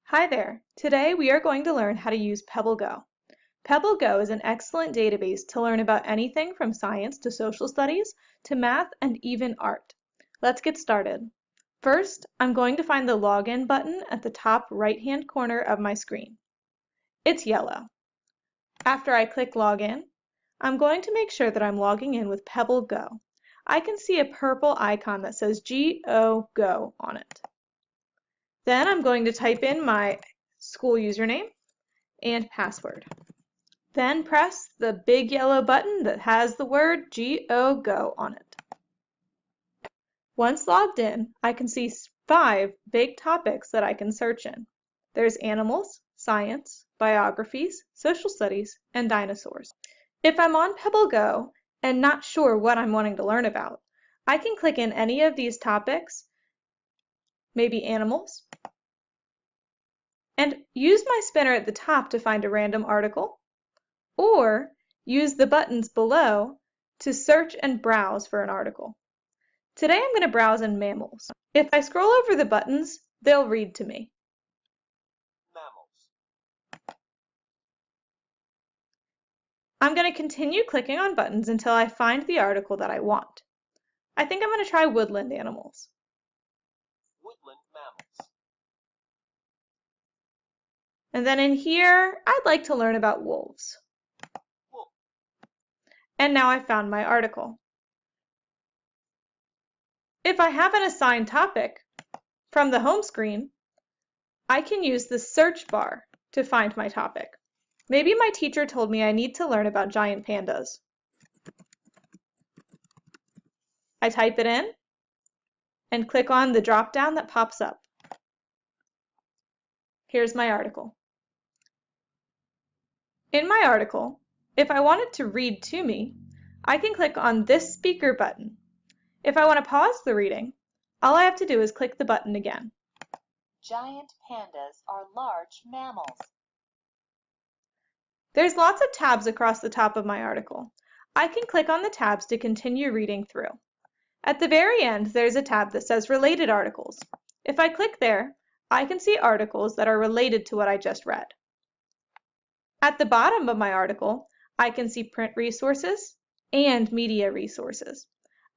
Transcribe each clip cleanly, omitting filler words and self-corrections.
Hi there! Today we are going to learn how to use PebbleGo. PebbleGo is an excellent database to learn about anything from science to social studies to math and even art. Let's get started. First, I'm going to find the Login button at the top right-hand corner of my screen. It's yellow. After I click Login, I'm going to make sure that I'm logging in with PebbleGo. I can see a purple icon that says Go on it. Then I'm going to type in my school username and password. Then press the big yellow button that has the word Go on it. Once logged in, I can see 5 big topics that I can search in. There's animals, science, biographies, social studies, and dinosaurs. If I'm on PebbleGo and not sure what I'm wanting to learn about, I can click in any of these topics, maybe animals, and use my spinner at the top to find a random article, or use the buttons below to search and browse for an article. Today I'm going to browse in mammals. If I scroll over the buttons, they'll read to me. Mammals. I'm going to continue clicking on buttons until I find the article that I want. I think I'm going to try woodland animals. Woodland mammals. And then in here, I'd like to learn about wolves. Wolf. And now I've found my article. If I have an assigned topic from the home screen, I can use the search bar to find my topic. Maybe my teacher told me I need to learn about giant pandas. I type it in and click on the drop-down that pops up. Here's my article. In my article, if I want it to read to me, I can click on this speaker button. If I want to pause the reading, all I have to do is click the button again. Giant pandas are large mammals. There's lots of tabs across the top of my article. I can click on the tabs to continue reading through. At the very end, there's a tab that says Related Articles. If I click there, I can see articles that are related to what I just read. At the bottom of my article, I can see print resources and media resources.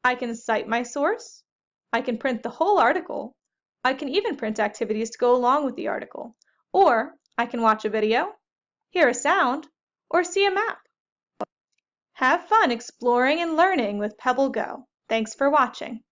I can cite my source, I can print the whole article, I can even print activities to go along with the article, or I can watch a video, hear a sound, or see a map. Have fun exploring and learning with PebbleGo. Thanks for watching.